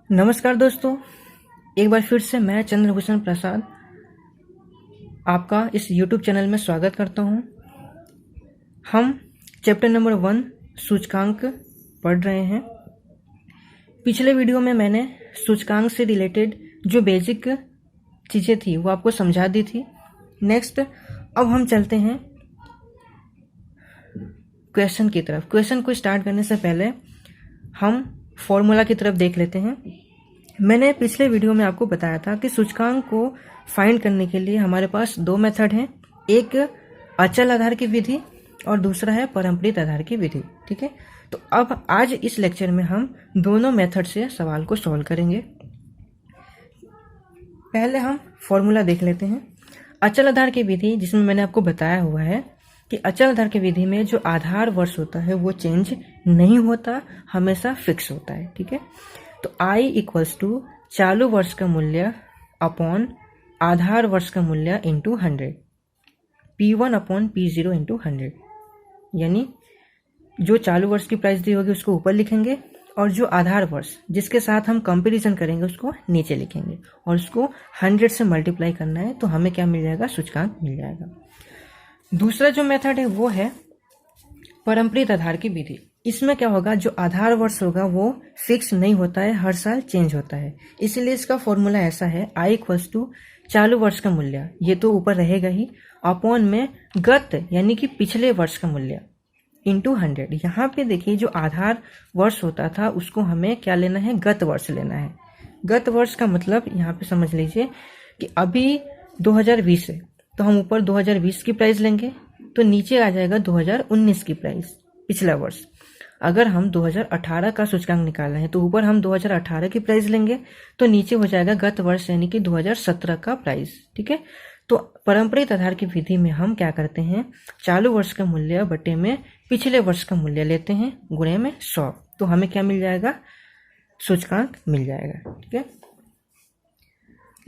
नमस्कार दोस्तों, एक बार फिर से मैं चंद्रभूषण प्रसाद आपका इस YouTube चैनल में स्वागत करता हूं। हम चैप्टर नंबर 1 सूचकांक पढ़ रहे हैं। पिछले वीडियो में मैंने सूचकांक से रिलेटेड जो बेसिक चीज़ें थी वो आपको समझा दी थी। नेक्स्ट अब हम चलते हैं क्वेश्चन की तरफ। क्वेश्चन को स्टार्ट करने से पहले हम फॉर्मूला की तरफ देख लेते हैं। मैंने पिछले वीडियो में आपको बताया था कि सूचकांक को फाइंड करने के लिए हमारे पास दो मेथड हैं, एक अचल आधार की विधि और दूसरा है परम्परित आधार की विधि। ठीक है, तो अब आज इस लेक्चर में हम दोनों मेथड से सवाल को सॉल्व करेंगे। पहले हम फॉर्मूला देख लेते हैं। अचल आधार की विधि, जिसमें मैंने आपको बताया हुआ है कि अचल आधार की विधि में जो आधार वर्ष होता है वो चेंज नहीं होता, हमेशा फिक्स होता है। ठीक है, तो I इक्वल्स टू चालू वर्ष का मूल्य अपॉन आधार वर्ष का मूल्य into 100, P1 upon P0 into 100। यानी जो चालू वर्ष की प्राइस दी होगी उसको ऊपर लिखेंगे और जो आधार वर्ष जिसके साथ हम कंपैरिजन करेंगे उसको नीचे लिखेंगे और उसको 100 से मल्टीप्लाई करना है, तो हमें क्या मिल जाएगा? सूचकांक मिल जाएगा। दूसरा जो मेथड है वो है परम्परित आधार की विधि। इसमें क्या होगा, जो आधार वर्ष होगा वो फिक्स नहीं होता है, हर साल चेंज होता है। इसलिए इसका फॉर्मूला ऐसा है, I इक्वल्स टू चालू वर्ष का मूल्य, ये तो ऊपर रहेगा ही, अपॉन में गत यानी कि पिछले वर्ष का मूल्य इंटू 100। यहाँ पे देखिए जो आधार वर्ष होता था उसको हमें क्या लेना है? गत वर्ष लेना है। गत वर्ष का मतलब यहाँ पे समझ लीजिए कि अभी 2020 है तो हम ऊपर 2020 की प्राइस लेंगे, तो नीचे आ जाएगा 2019 की प्राइस, पिछला वर्ष। अगर हम 2018 का सूचकांक निकालना है तो ऊपर हम 2018 की प्राइस लेंगे, तो नीचे हो जाएगा गत वर्ष यानी कि 2017 का प्राइस। ठीक है, तो परम्परित आधार की विधि में हम क्या करते हैं? चालू वर्ष का मूल्य बटे में पिछले वर्ष का मूल्य लेते हैं, गुणे में 100, तो हमें क्या मिल जाएगा? सूचकांक मिल जाएगा। ठीक है,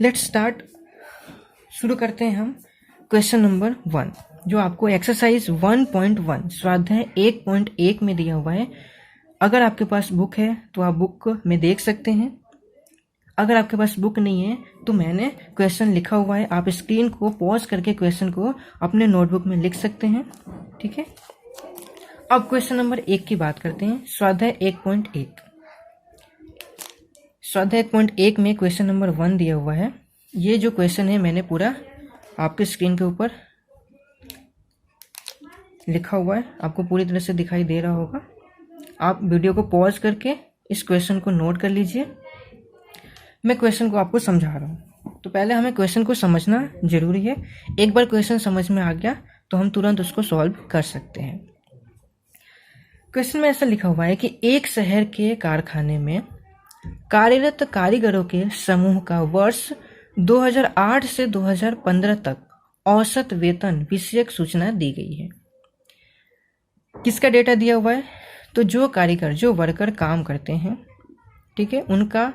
लेट्स स्टार्ट। शुरू करते हैं हम क्वेश्चन नंबर 1, जो आपको एक्सरसाइज 1.1 स्वाध्याय 1.1 में दिया हुआ है। अगर आपके पास बुक है तो आप बुक में देख सकते हैं, अगर आपके पास बुक नहीं है तो मैंने क्वेश्चन लिखा हुआ है, आप स्क्रीन को पॉज करके क्वेश्चन को अपने नोटबुक में लिख सकते हैं। ठीक है, अब क्वेश्चन नंबर 1 की बात करते हैं, स्वाध्याय 1.1। स्वाध्याय 1.1 में क्वेश्चन नंबर 1 दिया हुआ है। ये जो क्वेश्चन है मैंने पूरा आपके स्क्रीन के ऊपर लिखा हुआ है, आपको पूरी तरह से दिखाई दे रहा होगा। आप वीडियो को पॉज करके इस क्वेश्चन को नोट कर लीजिए। मैं क्वेश्चन को आपको समझा रहा हूँ, तो पहले हमें क्वेश्चन को समझना जरूरी है। एक बार क्वेश्चन समझ में आ गया तो हम तुरंत उसको सॉल्व कर सकते हैं। क्वेश्चन में ऐसा लिखा हुआ है कि एक शहर के कारखाने में कार्यरत कारीगरों के समूह का वर्ष 2008 से 2015 तक औसत वेतन विषयक सूचना दी गई है। किसका डेटा दिया हुआ है? तो जो कारीगर, जो वर्कर काम करते हैं, ठीक है, उनका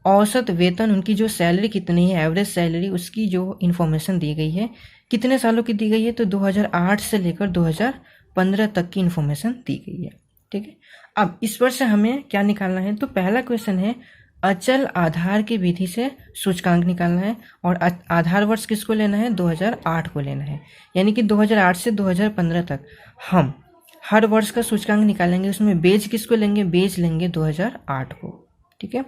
औसत वेतन, उनकी जो सैलरी कितनी है, एवरेज सैलरी, उसकी जो इन्फॉर्मेशन दी गई है, कितने सालों की दी गई है? तो 2008 से लेकर 2015 तक की इन्फॉर्मेशन दी गई है। ठीक है, अब इस पर से हमें क्या निकालना है? तो पहला क्वेश्चन है अचल आधार की विधि से सूचकांक निकालना है, और आधार वर्ष किसको लेना है? 2008 को लेना है। यानी कि 2008 से 2015 तक हम हर वर्ष का सूचकांक निकालेंगे, उसमें बेज किसको लेंगे? बेज लेंगे 2008 को। ठीक है,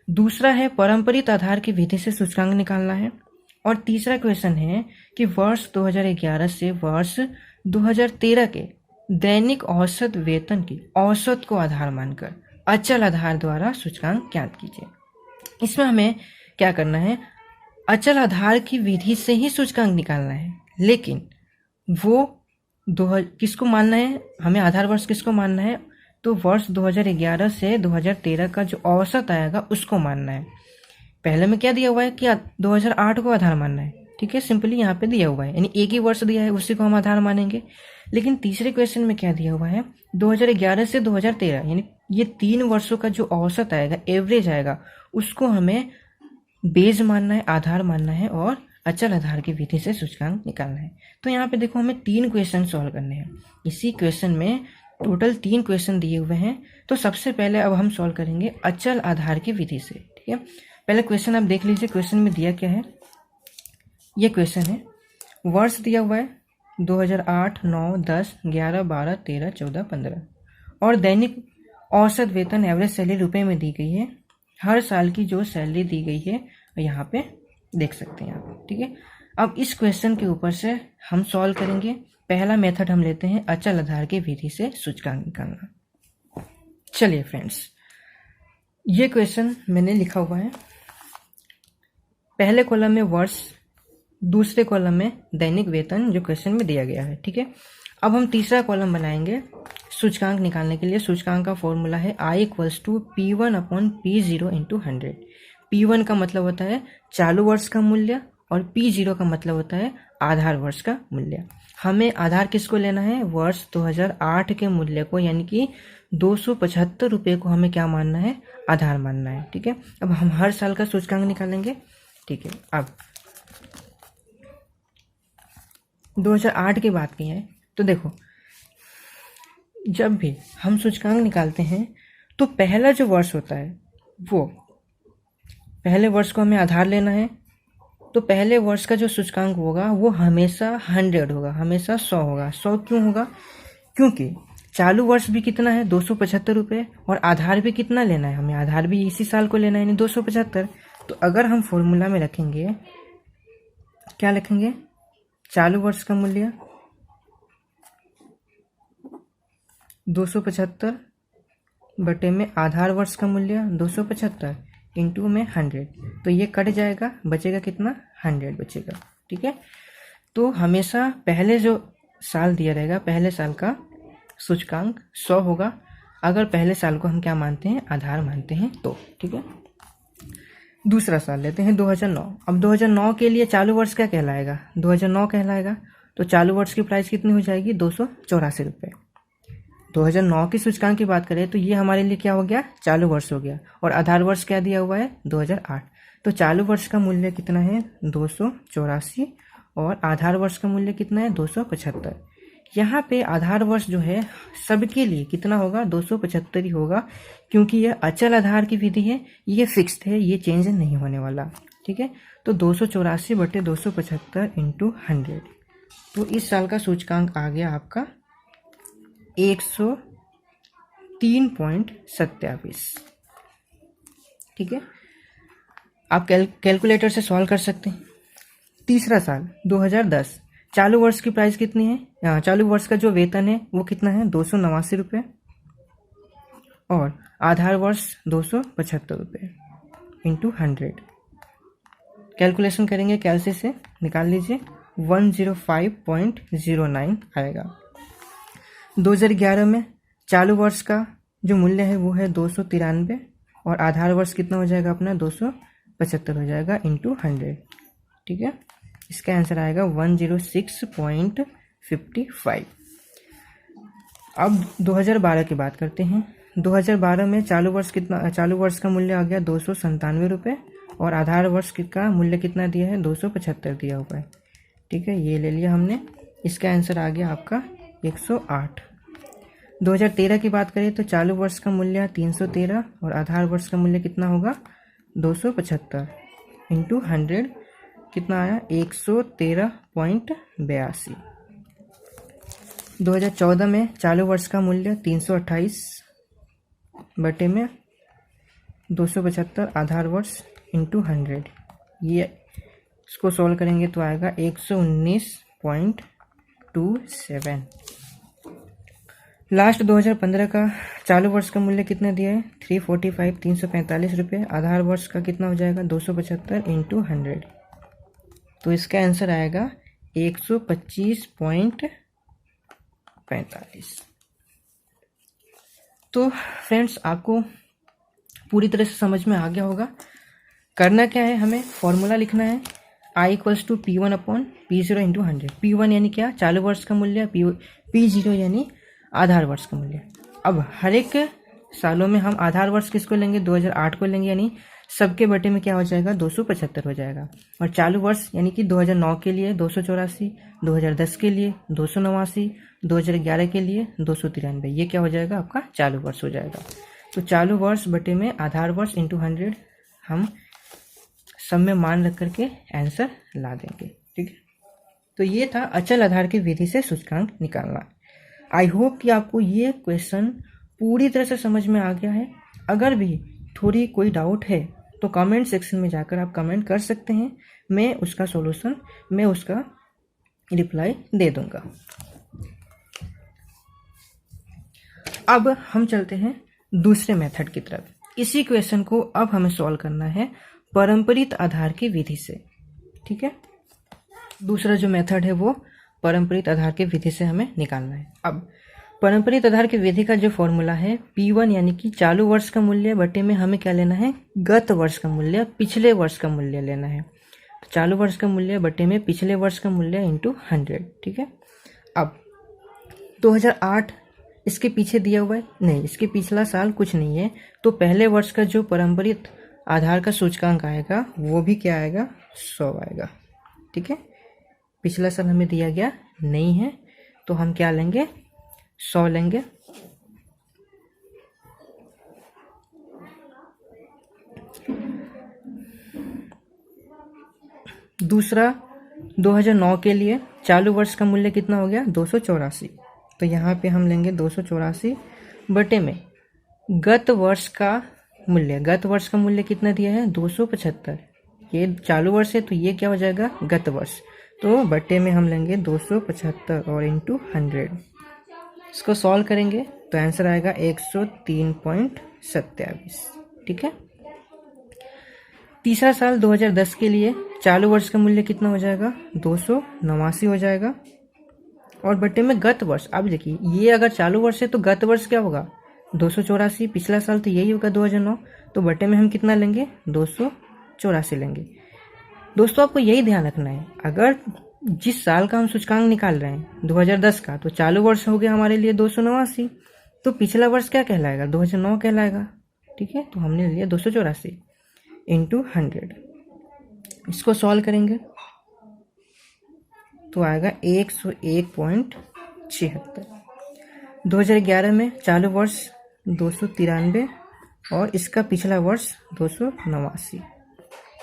दूसरा है परम्परित आधार की विधि से सूचकांक निकालना है, और तीसरा क्वेश्चन है कि वर्ष 2011 से वर्ष 2013 के दैनिक औसत वेतन की औसत को आधार मानकर अचल आधार द्वारा सूचकांक ज्ञात कीजिए। इसमें हमें क्या करना है? अचल आधार की विधि से ही सूचकांक निकालना है, लेकिन वो किसको मानना है? हमें आधार वर्ष किसको मानना है? तो वर्ष 2011 से 2013 का जो औसत आएगा उसको मानना है। पहले में क्या दिया हुआ है कि 2008 को आधार मानना है। ठीक है, सिंपली यहाँ पे दिया हुआ है, यानी एक ही वर्ष दिया है उसी को हम आधार मानेंगे। लेकिन तीसरे क्वेश्चन में क्या दिया हुआ है? 2011 से 2013, यानी ये 3 वर्षों का जो औसत आएगा, एवरेज आएगा, उसको हमें बेस मानना है, आधार मानना है, और अचल आधार की विधि से सूचकांक निकालना है। तो यहाँ पे देखो हमें 3 क्वेश्चन सॉल्व करने हैं। इसी क्वेश्चन में टोटल 3 क्वेश्चन दिए हुए हैं। तो सबसे पहले अब हम सॉल्व करेंगे अचल आधार की विधि से, ठीक है। पहले क्वेश्चन आप देख लीजिए, क्वेश्चन में दिया क्या है। ये क्वेश्चन है, वर्ष दिया हुआ है 2008, 9, 10, 11, 12, 13, 14, 15 और दैनिक औसत वेतन एवरेज सैलरी रुपए में दी गई है। हर साल की जो सैलरी दी गई है यहाँ पे देख सकते हैं आप, ठीक है। अब इस क्वेश्चन के ऊपर से हम सॉल्व करेंगे। पहला मेथड हम लेते हैं अचल आधार की विधि से सूचकांक निकालना। चलिए फ्रेंड्स, ये क्वेश्चन मैंने लिखा हुआ है। पहले कॉलम में वर्ष, दूसरे कॉलम में दैनिक वेतन जो क्वेश्चन में दिया गया है, ठीक है। अब हम तीसरा कॉलम बनाएंगे सूचकांक निकालने के लिए। सूचकांक का फॉर्मूला है I = P1/P0 × 100। P1 का मतलब होता है चालू वर्ष का मूल्य और P0 का मतलब होता है आधार वर्ष का मूल्य। हमें आधार किसको लेना है? वर्ष 2008 के मूल्य को, यानी कि 275 रुपये को हमें क्या मानना है? आधार मानना है, ठीक है। अब हम हर साल का सूचकांक निकालेंगे, ठीक है। अब 2008 की बात की है तो देखो, जब भी हम सूचकांक निकालते हैं तो पहला जो वर्ष होता है, वो पहले वर्ष को हमें आधार लेना है। तो पहले वर्ष का जो सूचकांक होगा वो हमेशा 100 होगा, हमेशा 100 होगा। 100 क्यों होगा? क्योंकि चालू वर्ष भी कितना है? 275 रुपये, और आधार भी कितना लेना है हमें? आधार भी इसी साल को लेना है, यानी 275। तो अगर हम फॉर्मूला में रखेंगे, क्या लिखेंगे? चालू वर्ष का मूल्य 275 बटे में आधार वर्ष का मूल्य 275 इंटू में 100, तो ये कट जाएगा, बचेगा कितना? 100 बचेगा, ठीक है। तो हमेशा पहले जो साल दिया रहेगा, पहले साल का सूचकांक 100 होगा, अगर पहले साल को हम क्या मानते हैं? आधार मानते हैं तो, ठीक है। दूसरा साल लेते हैं 2009। अब 2009 के लिए चालू वर्ष क्या कहलाएगा? 2009 कहलाएगा। तो चालू वर्ष की प्राइस कितनी हो जाएगी? 284 रुपये। 2009 की सूचकांक की बात करें तो ये हमारे लिए क्या हो गया? चालू वर्ष हो गया। और आधार वर्ष क्या दिया हुआ है? 2008। तो चालू वर्ष का मूल्य कितना है? 284, और आधार वर्ष का मूल्य कितना है? 275। यहाँ पे आधार वर्ष जो है सबके लिए कितना होगा? 275 ही होगा, क्योंकि यह अचल आधार की विधि है, ये फिक्स्ड है, ये चेंज नहीं होने वाला, ठीक है। तो 284 बटे 275 इंटू 100, तो इस साल का सूचकांक आ गया आपका 103.27, ठीक है। आप कैलकुलेटर से सॉल्व कर सकते हैं। तीसरा साल 2010, चालू वर्ष की प्राइस कितनी है? चालू वर्ष का जो वेतन है वो कितना है? 289 रुपये, और आधार वर्ष 275 रुपये इंटू 100। कैलकुलेशन करेंगे, कैलसी से निकाल लीजिए, 105.09 आएगा। 2011 में चालू वर्ष का जो मूल्य है वो है 293, और आधार वर्ष कितना हो जाएगा अपना? 275 हो जाएगा इंटू 100, ठीक है। इसका आंसर आएगा 106.55। अब 2012 की बात करते हैं। 2012 में चालू वर्ष कितना? चालू वर्ष का मूल्य आ गया 297 रुपये, और आधार वर्ष का मूल्य कितना दिया है? 275 दिया हुआ है, ठीक है। ये ले लिया हमने। इसका आंसर आ गया आपका 108। 2013 की बात करें तो चालू वर्ष का मूल्य 313, और आधार वर्ष का मूल्य कितना होगा? 275 इंटू 100, कितना आया? 113.82। 2014 में चालू वर्ष का मूल्य 328 बटे में 275 आधार वर्ष इंटू 100, ये इसको सॉल्व करेंगे तो आएगा 119.27। लास्ट 2015 का चालू वर्ष का मूल्य कितना दिया है? 345 रुपये। आधार वर्ष का कितना हो जाएगा? 275 इंटू 100, तो इसका आंसर आएगा 125.45। तो फ्रेंड्स, आपको पूरी तरह से समझ में आ गया होगा। करना क्या है? हमें फॉर्मूला लिखना है I = P1/P0 × 100। P1 यानी क्या? चालू वर्ष का मूल्य, P0 यानी आधार वर्ष का मूल्य। अब हर एक सालों में हम आधार वर्ष किसको लेंगे? 2008 को लेंगे, यानी सबके बटे में क्या हो जाएगा, 275 हो जाएगा। और चालू वर्ष यानी कि 2009 के लिए 284, 2010 के लिए 289, 2011 के लिए 293, ये क्या हो जाएगा, आपका चालू वर्ष हो जाएगा। तो चालू वर्ष बटे में आधार वर्ष इंटू 100 हम सब में मान रख करके आंसर ला देंगे। ठीक है, तो ये था अचल आधार की विधि से सूचकांक निकालना। आई होप कि आपको ये क्वेश्चन पूरी तरह से समझ में आ गया है। अगर भी थोड़ी कोई डाउट है तो कमेंट सेक्शन में जाकर आप कमेंट कर सकते हैं, मैं उसका रिप्लाई दे दूंगा। अब हम चलते हैं दूसरे मेथड की तरफ। इसी क्वेश्चन को अब हमें सॉल्व करना है पारंपरिक आधार की विधि से। ठीक है, दूसरा जो मेथड है वो पारंपरिक आधार की विधि से हमें निकालना है। अब पारंपरिक आधार की विधि का जो फॉर्मूला है P1 यानी कि चालू वर्ष का मूल्य बटे में हमें क्या लेना है, गत वर्ष का मूल्य, पिछले वर्ष का मूल्य लेना है। तो चालू वर्ष का मूल्य बटे में पिछले वर्ष का मूल्य इंटू 100। ठीक है, अब 2008 इसके पीछे दिया हुआ है, नहीं इसके पिछला साल कुछ नहीं है, तो पहले वर्ष का जो पारंपरिक आधार का सूचकांक आएगा वो भी क्या आएगा, 100 आएगा। ठीक है, पिछला साल हमें दिया गया नहीं है तो हम क्या लेंगे, 100 लेंगे। दूसरा 2009 के लिए चालू वर्ष का मूल्य कितना हो गया, 284, तो यहाँ पे हम लेंगे 284 बटे में गत वर्ष का मूल्य, गत वर्ष का मूल्य कितना दिया है, 275, ये चालू वर्ष है तो ये क्या हो जाएगा, गत वर्ष, तो बटे में हम लेंगे 275 और इंटू 100। इसको सॉल्व करेंगे तो आंसर आएगा 103.27। ठीक है, तीसरा साल 2010 के लिए चालू वर्ष का मूल्य कितना हो जाएगा, 289 हो जाएगा, और बटे में गत वर्ष। अब देखिए ये अगर चालू वर्ष है तो गत वर्ष क्या होगा, 284, पिछला साल तो यही होगा 2009, तो बटे में हम कितना लेंगे, 284 लेंगे। दोस्तों आपको यही ध्यान रखना है, अगर जिस साल का हम सूचकांक निकाल रहे हैं 2010 का, तो चालू वर्ष हो गया हमारे लिए 289, तो पिछला वर्ष क्या कहलाएगा, 2009 कहलाएगा। ठीक है, तो हमने लिया 284 इंटू 100। इसको सॉल्व करेंगे तो आएगा 101.76। 2011 में चालू वर्ष 293 और इसका पिछला वर्ष 289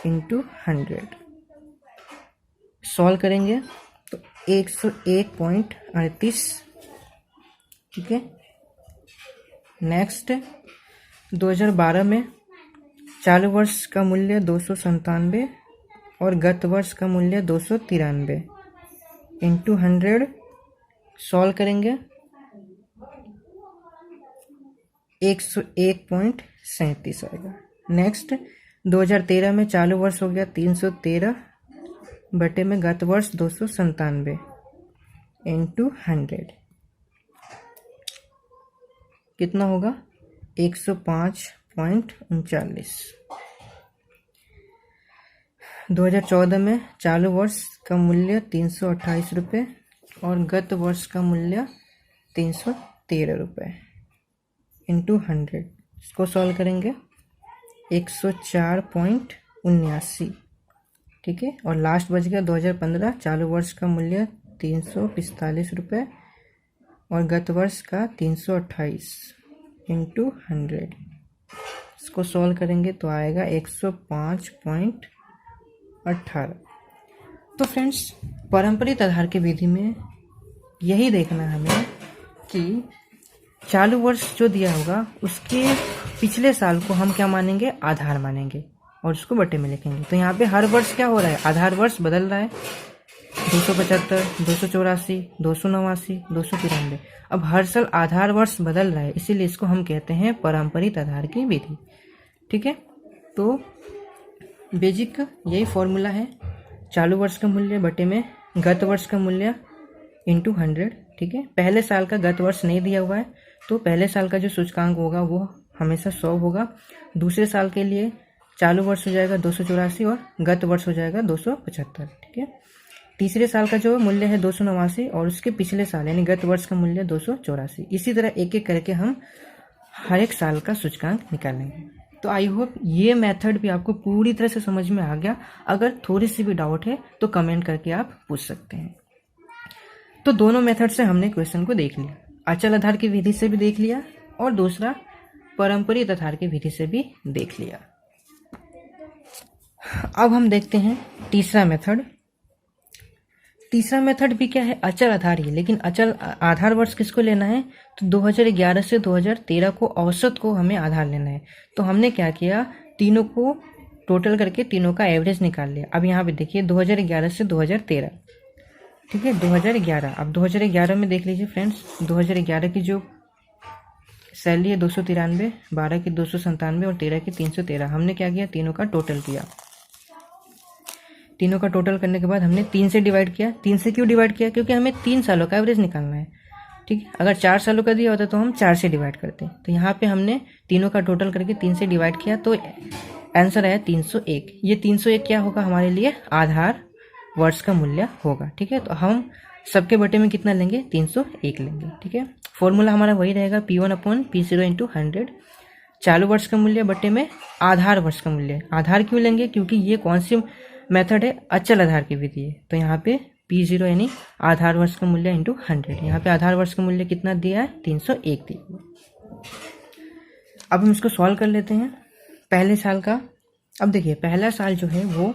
इंटू 100। सॉल्व करेंगे तो 101.38। ठीक है, नेक्स्ट 2012 में चालू वर्ष का मूल्य 297 और गत वर्ष का मूल्य 293 इंटू 100। सॉल्व करेंगे 101.37 आएगा। नेक्स्ट 2013 में चालू वर्ष हो गया 313 बटे में गत वर्ष 297 इंटू 100, कितना होगा, 105.39। 2014 में चालू वर्ष का मूल्य 328 रुपये और गत वर्ष का मूल्य 313 रुपये इंटू 100। इसको सॉल्व करेंगे 104.79। ठीक है, और लास्ट बच गया 2015, चालू वर्ष का मूल्य 345 रुपये और गत वर्ष का 328 इंटू 100। इसको सॉल्व करेंगे तो आएगा 105.18। तो फ्रेंड्स पारंपरिक आधार की विधि में यही देखना हमें कि चालू वर्ष जो दिया होगा उसके पिछले साल को हम क्या मानेंगे, आधार मानेंगे और उसको बटे में लिखेंगे। तो यहाँ पे हर वर्ष क्या हो रहा है, आधार वर्ष बदल रहा है, 275, 284, 289, 293। अब हर साल आधार वर्ष बदल रहा है, इसीलिए इसको हम कहते हैं पारंपरिक आधार की विधि। ठीक है, तो बेसिक यही फॉर्मूला है, चालू वर्ष का मूल्य बटे में गत वर्ष का मूल्य इंटू 100। ठीक है, पहले साल का गत वर्ष नहीं दिया हुआ है तो पहले साल का जो सूचकांक होगा वो हमेशा 100 होगा। दूसरे साल के लिए चालू वर्ष हो जाएगा 284 और गत वर्ष हो जाएगा 275। ठीक है, तीसरे साल का जो मूल्य है 289 और उसके पिछले साल यानी गत वर्ष का मूल्य 284। इसी तरह एक एक करके हम हर एक साल का सूचकांक निकालेंगे। तो आई होप ये मेथड भी आपको पूरी तरह से समझ में आ गया। अगर थोड़ी सी भी डाउट है तो कमेंट करके आप पूछ सकते हैं। तो दोनों मेथड से हमने क्वेश्चन को देख लिया, अचल आधार की विधि से भी देख लिया और दूसरा पारंपरिक आधार की विधि से भी देख लिया। अब हम देखते हैं तीसरा मेथड। तीसरा मेथड भी क्या है, अचल आधार ही, लेकिन अचल आधार वर्ष किसको लेना है, तो 2011 से 2013 को औसत को हमें आधार लेना है। तो हमने क्या किया, तीनों को टोटल करके तीनों का एवरेज निकाल लिया। अब यहाँ पे देखिए 2011 से 2013, ठीक है 2011। अब 2011 में देख लीजिए फ्रेंड्स, 2011 की जो सैलरी है 293, 12 की 297 और 13 की 313। हमने क्या किया, तीनों का टोटल किया। तीनों का टोटल करने के बाद हमने 3 से डिवाइड किया। 3 से क्यों डिवाइड किया, क्योंकि हमें 3 सालों का एवरेज निकालना है, ठीक है। अगर 4 सालों का दिया होता तो हम 4 से डिवाइड करते। तो यहाँ पे हमने तीनों का टोटल करके 3 से डिवाइड किया, तो आंसर आया 301। ये 301 क्या होगा हमारे लिए, आधार वर्ष का मूल्य होगा, ठीक है। तो हम सबके बटे में कितना लेंगे, 301 लेंगे, ठीक है। फॉर्मूला हमारा वही रहेगा, P1/P0 × 100। चालू वर्ष का मूल्य बटे में आधार वर्ष का मूल्य। आधार क्यों लेंगे, क्योंकि ये कौन सी मेथड है, अचल आधार की विधि है। तो यहाँ पे P0 यानी आधार वर्ष का मूल्य × 100। यहाँ पे आधार वर्ष का मूल्य कितना दिया है, 301 दिया। अब हम इसको सॉल्व कर लेते हैं पहले साल का। अब देखिए पहला साल जो है वो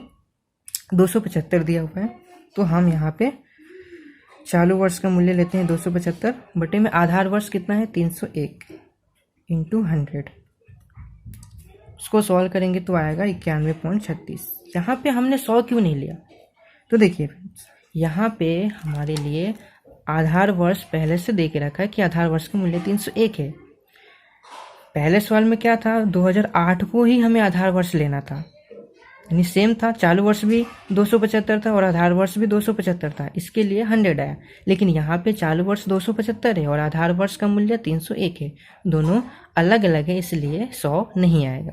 275 दिया हुआ है, तो हम यहाँ पे चालू वर्ष का मूल्य लेते हैं 275 बटे में आधार वर्ष कितना है, 301 × 100। उसको सॉल्व करेंगे तो आएगा 91.36। यहाँ पे हमने 100 क्यों नहीं लिया, तो देखिए फ्रेंड्स यहाँ पे हमारे लिए आधार वर्ष पहले से दे के रखा है कि आधार वर्ष का मूल्य 301 है। पहले सवाल में क्या था, 2008 को ही हमें आधार वर्ष लेना था, यानी सेम था, चालू वर्ष भी 275 था और आधार वर्ष भी 275 था, इसके लिए 100 आया। लेकिन यहाँ पे चालू वर्ष 275 है और आधार वर्ष का मूल्य 301 है, दोनों अलग अलग है, इसलिए 100 नहीं आएगा।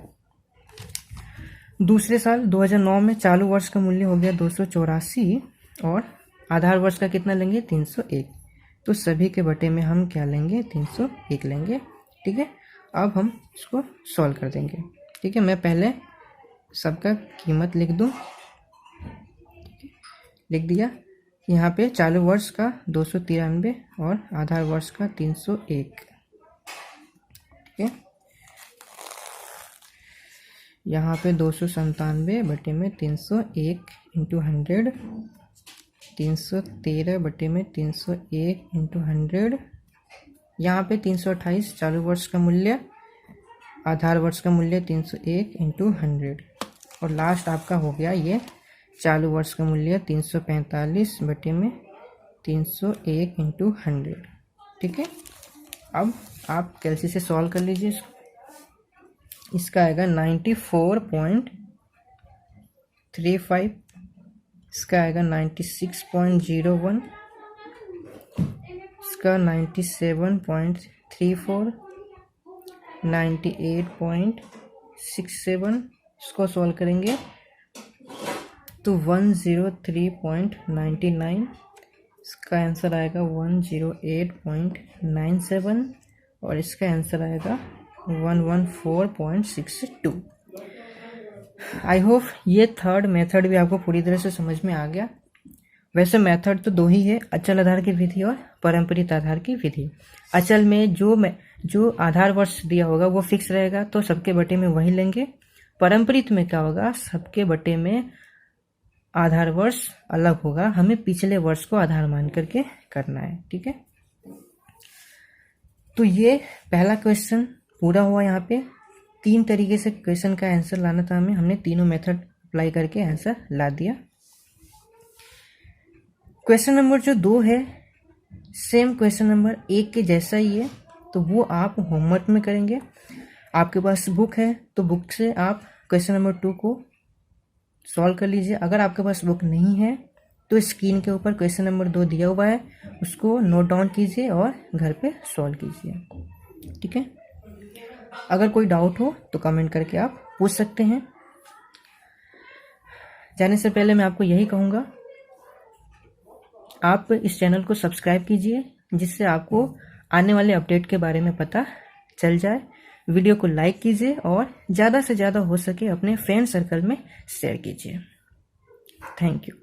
दूसरे साल 2009 में चालू वर्ष का मूल्य हो गया 284 और आधार वर्ष का कितना लेंगे, 301। तो सभी के बटे में हम क्या लेंगे, 301 लेंगे, ठीक है। अब हम इसको सॉल्व कर देंगे, ठीक है। मैं पहले सबका कीमत लिख दूं, लिख दिया। यहाँ पे चालू वर्ष का 293 और आधार वर्ष का 301, ठीक है। यहाँ पे 297 बटे में 301 × 100, 313 बटे में 301 × 100। यहाँ पे 328 चालू वर्ष का मूल्य, आधार वर्ष का मूल्य 301 × 100 और लास्ट आपका हो गया ये चालू वर्ष का मूल्य 345 बटे में 301 × 100, ठीक है। अब आप कैलसी से सॉल्व कर लीजिए इसको। इसका आएगा 94.35, इसका आएगा 96.01, इसका 97.34, 98.67। इसको सॉल्व करेंगे तो 103.99, इसका आंसर आएगा 108.97 और इसका आंसर आएगा 114.62। आई होप ये थर्ड मेथड भी आपको पूरी तरह से समझ में आ गया। वैसे मेथड तो दो ही है, अचल आधार की विधि और पारंपरिक आधार की विधि। अचल में जो आधार वर्ष दिया होगा वो फिक्स रहेगा, तो सबके बटे में वही लेंगे। पारंपरिक में क्या होगा, सबके बटे में आधार वर्ष अलग होगा, हमें पिछले वर्ष को आधार मान करके करना है, ठीक है। तो ये पहला क्वेश्चन पूरा हुआ। यहाँ पे 3 तरीके से क्वेश्चन का आंसर लाना था हमें, हमने तीनों मेथड अप्लाई करके आंसर ला दिया। क्वेश्चन नंबर जो 2 है सेम क्वेश्चन नंबर 1 के जैसा ही है, तो वो आप होमवर्क में करेंगे। आपके पास बुक है तो बुक से आप क्वेश्चन नंबर 2 को सॉल्व कर लीजिए। अगर आपके पास बुक नहीं है तो स्क्रीन के ऊपर क्वेश्चन नंबर 2 दिया हुआ है, उसको नोट डाउन कीजिए और घर पे सॉल्व कीजिए, ठीक है। अगर कोई डाउट हो तो कमेंट करके आप पूछ सकते हैं। जाने से पहले मैं आपको यही कहूँगा, आप इस चैनल को सब्सक्राइब कीजिए, जिससे आपको आने वाले अपडेट के बारे में पता चल जाए। वीडियो को लाइक कीजिए और ज़्यादा से ज़्यादा हो सके अपने फ्रेंड सर्कल में शेयर कीजिए। Thank you.